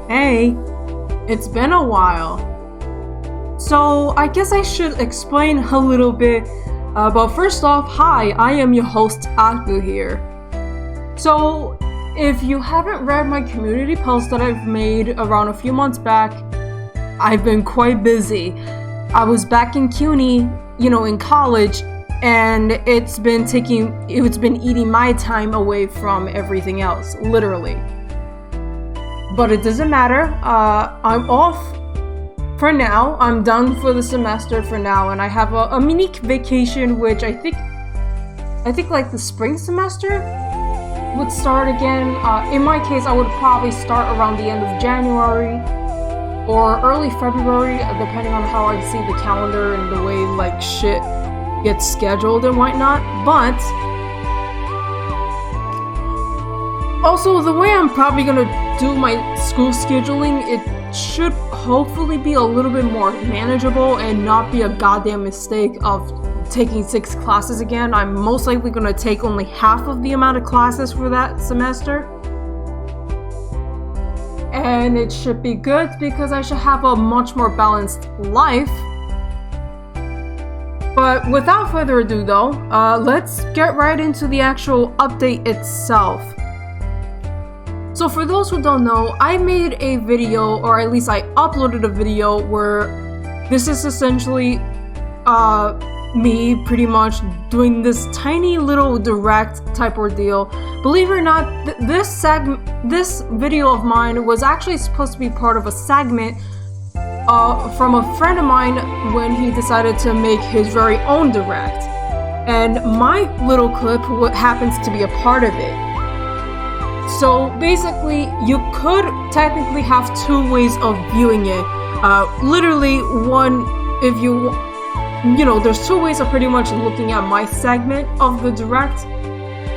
Hey, it's been a while. So, I guess I should explain a little bit. But first off, hi, I am your host, Aku here. So, if you haven't read my community post that I've made around a few months back, I've been quite busy. I was back in CUNY, in college, and it's been eating my time away from everything else, literally. But it doesn't matter. I'm off for now. I'm done for the semester for now, and I have a mini vacation, which I think like the spring semester would start again. In my case, I would probably start around the end of January or early February, depending on how I see the calendar and the way shit gets scheduled and whatnot. But also, the way I'm probably gonna do my school scheduling, it should hopefully be a little bit more manageable and not be a goddamn mistake of taking 6 classes again. I'm most likely gonna take only half of the amount of classes for that semester. And it should be good because I should have a much more balanced life. But without further ado though, let's get right into the actual update itself. So for those who don't know, I made a video, or at least I uploaded a video where this is essentially me pretty much doing this tiny little direct type ordeal. Believe it or not, this video of mine was actually supposed to be part of a segment from a friend of mine when he decided to make his very own direct. And my little clip happens to be a part of it. So basically, you could technically have 2 ways of viewing it. Literally, one, if there's 2 ways of pretty much looking at my segment of the direct.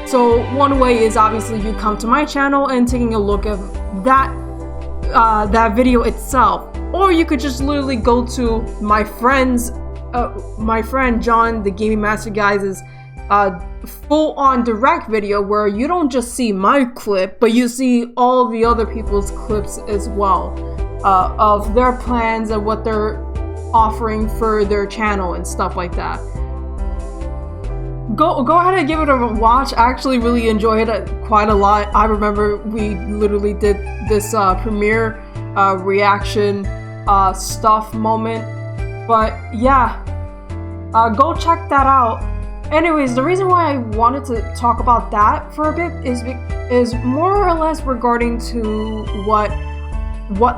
So one way is obviously you come to my channel and taking a look at that video itself, or you could just literally go to my friend John, the Gaming Master Guys' full-on direct video where you don't just see my clip, but you see all the other people's clips as well, of their plans and what they're offering for their channel and stuff like that. Go ahead and give it a watch. I actually really enjoyed it quite a lot. I remember we literally did this premiere reaction stuff moment, but yeah, go check that out. Anyways, the reason why I wanted to talk about that for a bit is more or less regarding to what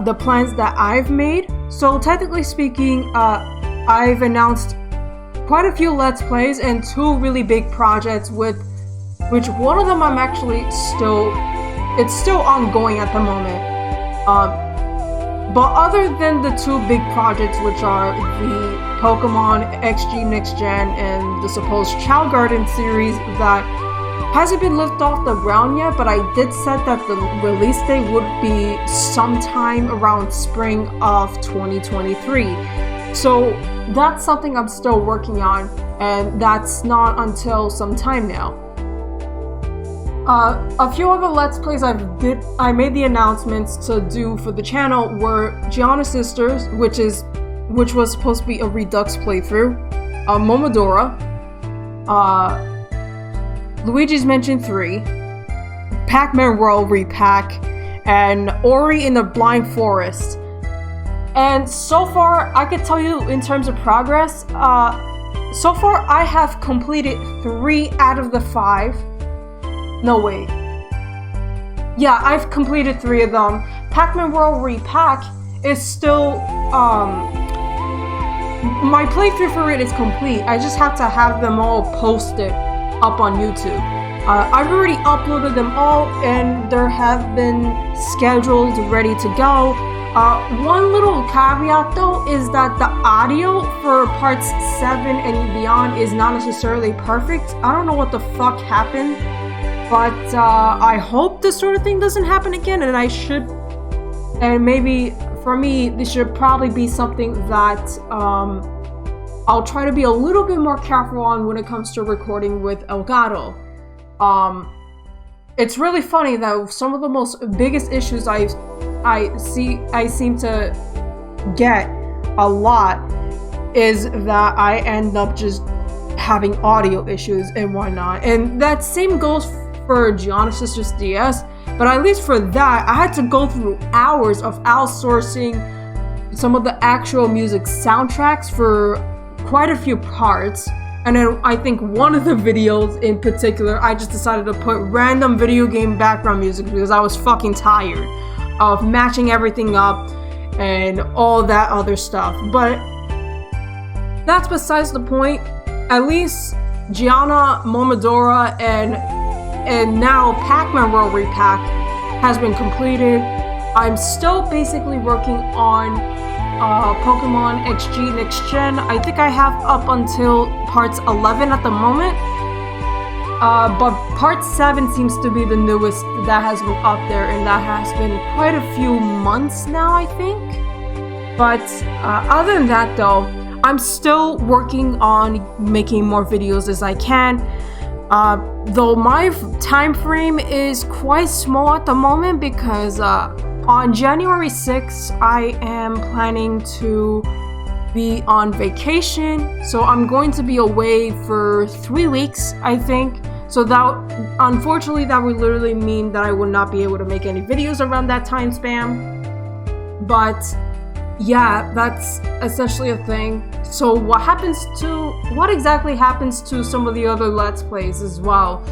the plans that I've made. So technically speaking, I've announced quite a few Let's Plays and 2 really big projects, which one of them I'm actually still ongoing at the moment. But other than the 2 big projects, which are the Pokemon XG Next Gen and the supposed Chao Garden series that hasn't been lifted off the ground yet, but I did set that the release date would be sometime around spring of 2023. So that's something I'm still working on, and that's not until some time now. A few other Let's Plays I made the announcements to do for the channel were Gianna Sisters, which was supposed to be a Redux playthrough, Momodora, Luigi's Mansion 3, Pac-Man World Repack, and Ori in the Blind Forest. And so far, I could tell you in terms of progress, so far I have completed 3 out of the 5. No, wait. Yeah, I've completed 3 of them. Pac-Man World Repack is still, my playthrough for it is complete. I just have to have them all posted up on YouTube. I've already uploaded them all, and there have been scheduled ready to go. One little caveat though is that the audio for parts 7 and beyond is not necessarily perfect. I don't know what the fuck happened, but I hope this sort of thing doesn't happen again, and maybe for me this should probably be something that I'll try to be a little bit more careful on when it comes to recording with Elgato. it's really funny that some of the most biggest issues I seem to get a lot is that I end up just having audio issues and whatnot. And that same goes for Geonosis DS, but at least for that, I had to go through hours of outsourcing some of the actual music soundtracks for quite a few parts. And then I think one of the videos in particular, I just decided to put random video game background music because I was fucking tired of matching everything up and all that other stuff. But that's besides the point. At least Gianna, Momodora, and now Pac-Man World Repack has been completed. I'm still basically working on Pokemon XG Next Gen. I think I have up until parts 11 at the moment. But part 7 seems to be the newest that has been up there, and that has been quite a few months now, I think. But other than that though, I'm still working on making more videos as I can. Though my time frame is quite small at the moment because on January 6th, I am planning to be on vacation. So I'm going to be away for 3 weeks, I think. So that, unfortunately, that would literally mean that I would not be able to make any videos around that time span. But yeah, that's essentially a thing. So what exactly happens to some of the other Let's Plays as well?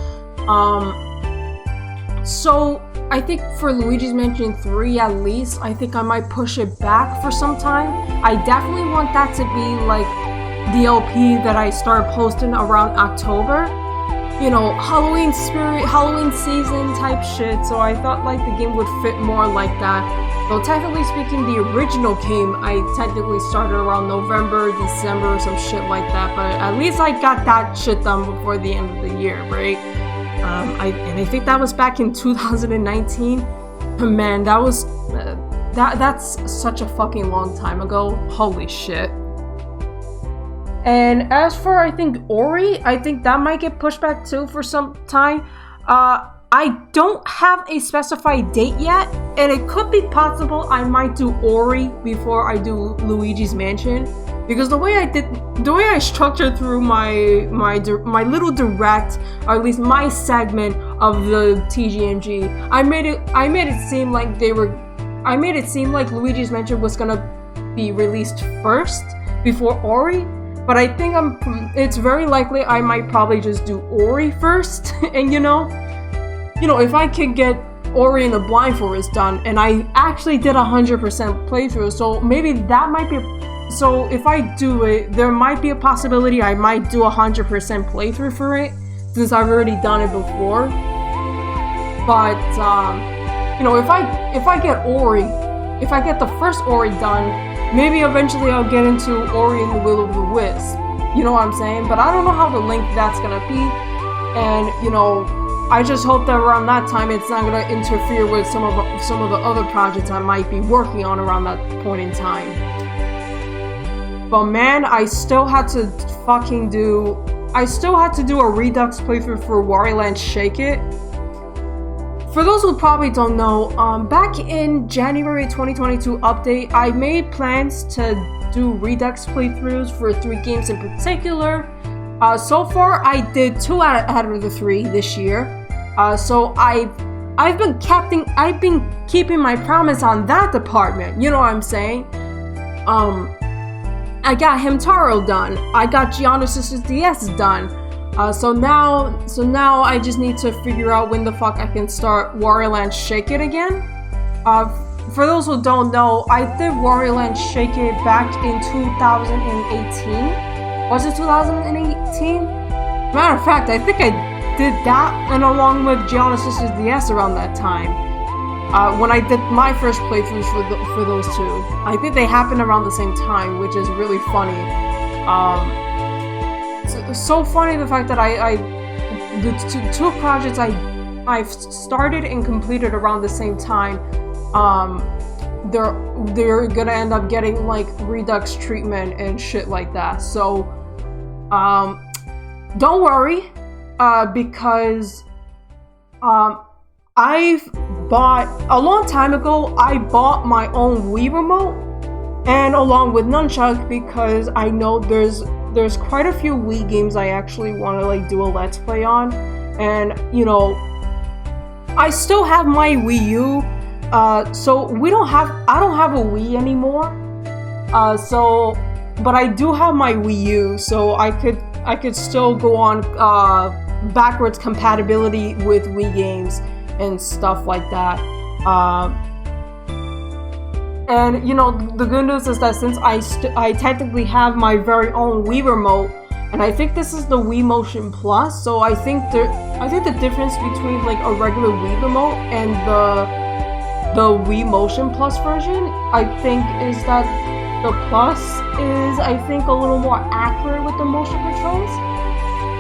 So I think for Luigi's Mansion 3 at least, I think I might push it back for some time. I definitely want that to be like the LP that I start posting around October. You know, Halloween spirit, Halloween season type shit. So I thought like the game would fit more like that. Though technically speaking, the original game, I technically started around November, December, or some shit like that. But at least I got that shit done before the end of the year, right? I think that was back in 2019. Man, that was that's such a fucking long time ago. Holy shit. And as for, I think, Ori, I think that might get pushed back too for some time. I don't have a specified date yet, and it could be possible I might do Ori before I do Luigi's Mansion, because the way I structured through my little direct, or at least my segment of the TGMG, I made it seem like Luigi's Mansion was gonna be released first before Ori. But I think it's very likely I might probably just do Ori first, and you know, if I could get Ori and the Blind Forest done, and I actually did 100% playthrough, so maybe that might be. So if I do it, there might be a possibility I might do 100% playthrough for it, since I've already done it before. But if I get Ori, if I get the first Ori done, maybe eventually I'll get into Ori and the Will of the Wisp. You know what I'm saying? But I don't know how the length that's gonna be. And, I just hope that around that time it's not gonna interfere with some of the other projects I might be working on around that point in time. But man, I still had to do a Redux playthrough for Wario Land Shake It. For those who probably don't know, back in January 2022 update, I made plans to do Redux playthroughs for 3 games in particular. So far, I did 2 out of the 3 this year. So I've been keeping my promise on that department. You know what I'm saying? I got Hamtaro done. I got Geonosis DS done. So now I just need to figure out when the fuck I can start Wario Land Shake It again. For those who don't know, I did Wario Land Shake It back in 2018. Was it 2018? Matter of fact, I think I did that, and along with Geonosis DS around that time. When I did my first playthroughs for those 2. I think they happened around the same time, which is really funny. So funny the fact that the two projects I've started and completed around the same time, they're gonna end up getting like Redux treatment and shit like that. So don't worry, because I've bought, a long time ago, I bought my own Wii remote, and along with Nunchuck, because I know there's quite a few Wii games I actually want to like do a Let's Play on, and you know, I still have my Wii U, so I don't have a Wii anymore, but I do have my Wii U, so I could still go on backwards compatibility with Wii games and stuff like that. And you know, the good news is that since I technically have my very own Wii remote, and I think this is the Wii Motion Plus, so I think the difference between like a regular Wii remote and the Wii Motion Plus version, I think, is that the Plus is, I think, a little more accurate with the motion controls.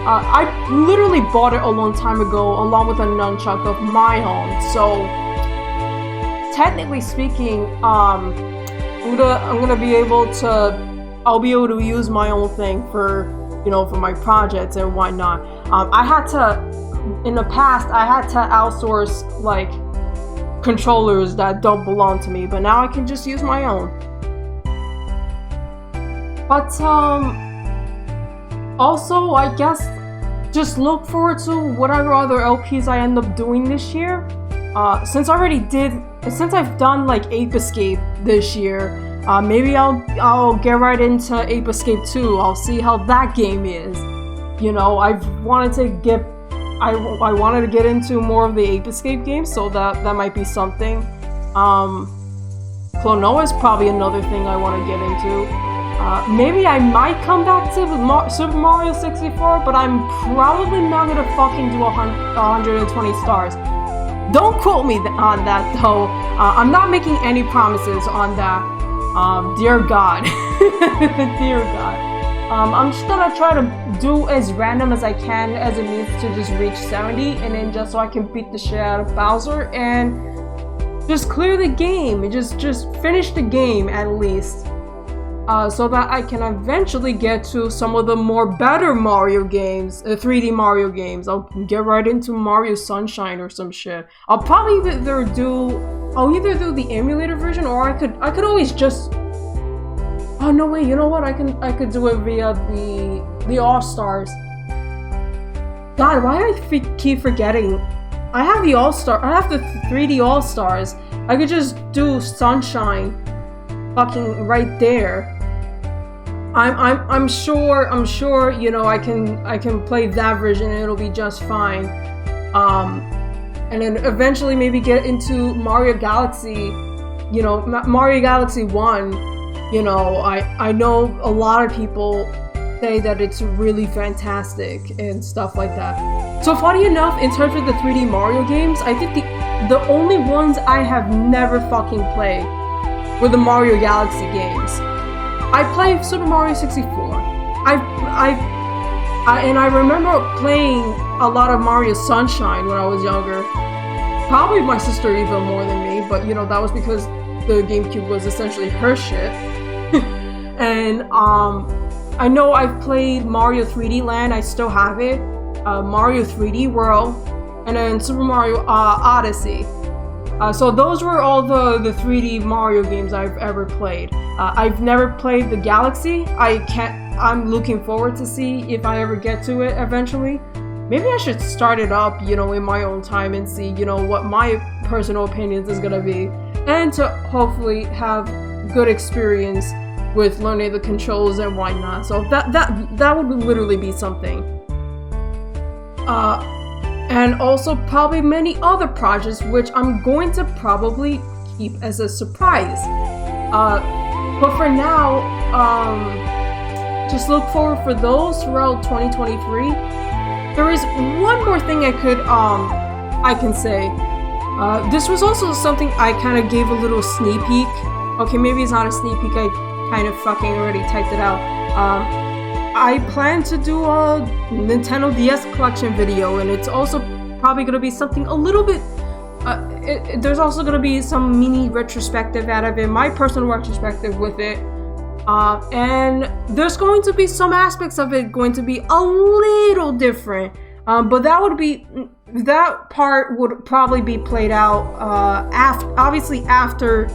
I literally bought it a long time ago along with a nunchuck of my own, so technically speaking, I'll be able to use my own thing for, you know, for my projects and whatnot. In the past, I had to outsource like controllers that don't belong to me, but now I can just use my own. But also, I guess just look forward to whatever other LPs I end up doing this year. Since I've done like Ape Escape this year, maybe I'll get right into Ape Escape 2. I'll see how that game is. You know, I wanted to get into more of the Ape Escape games, so that might be something. Klonoa is probably another thing I want to get into. Maybe I might come back to Super Mario 64, but I'm probably not gonna fucking do 120 stars. Don't quote me on that though. I'm not making any promises on that. Dear God. Dear God. I'm just gonna try to do as random as I can as it needs to just reach 70, and then just so I can beat the shit out of Bowser and just clear the game. Just finish the game at least. So that I can eventually get to some of the more better Mario games, 3D Mario games. I'll get right into Mario Sunshine or some shit. I'll probably either do the emulator version, or I could always just. Oh no, wait, you know what? I could do it via the All Stars. God, why do I keep forgetting? I have the All-Star. I have the 3D All Stars. I could just do Sunshine, fucking right there. I'm sure, you know, I can play that version and it'll be just fine. And then eventually maybe get into Mario Galaxy, you know, Mario Galaxy 1, you know, I know a lot of people say that it's really fantastic and stuff like that. So funny enough, in terms of the 3D Mario games, I think the only ones I have never fucking played were the Mario Galaxy games. I played Super Mario 64. And I remember playing a lot of Mario Sunshine when I was younger. Probably my sister even more than me, but you know, that was because the GameCube was essentially her shit. And I know I've played Mario 3D Land, I still have it. Mario 3D World, and then Super Mario Odyssey. So those were all the 3D Mario games I've ever played. I've never played the Galaxy. I'm looking forward to see if I ever get to it eventually. Maybe I should start it up, you know, in my own time and see, you know, what my personal opinions is gonna be, and to hopefully have good experience with learning the controls and whatnot. So that would literally be something. And also probably many other projects which I'm going to probably keep as a surprise. But for now, just look forward for those throughout 2023. There is one more thing I can say. This was also something I kind of gave a little sneak peek. Okay, maybe it's not a sneak peek, I kind of fucking already typed it out. I plan to do a Nintendo DS collection video, and it's also probably going to be something a little bit... there's also going to be some mini retrospective out of it, my personal retrospective with it. And there's going to be some aspects of it going to be a little different. But that part would probably be played out obviously after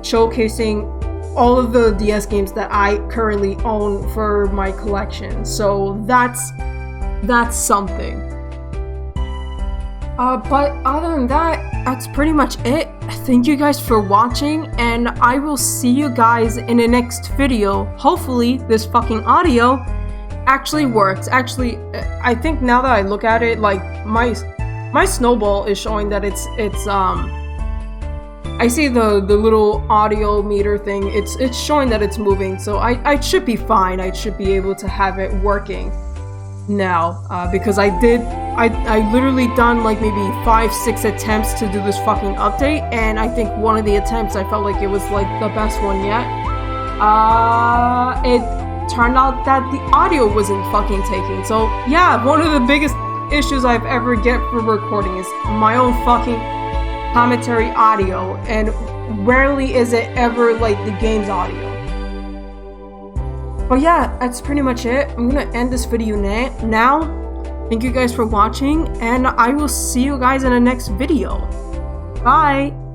showcasing all of the DS games that I currently own for my collection. So that's something. But other than that, that's pretty much it. Thank you guys for watching, and I will see you guys in the next video. Hopefully this fucking audio actually works. Actually, I think now that I look at it, like my snowball is showing that it's I see the little audio meter thing. It's showing that it's moving, so I should be fine. I should be able to have it working now, because I literally done like maybe 5-6 attempts to do this fucking update, and I think one of the attempts I felt like it was like the best one yet. It turned out that the audio wasn't fucking taking. So yeah, one of the biggest issues I've ever get for recording is my own fucking commentary audio, and rarely is it ever like the game's audio. But yeah, that's pretty much it. I'm gonna end this video now. Thank you guys for watching, and I will see you guys in the next video. Bye!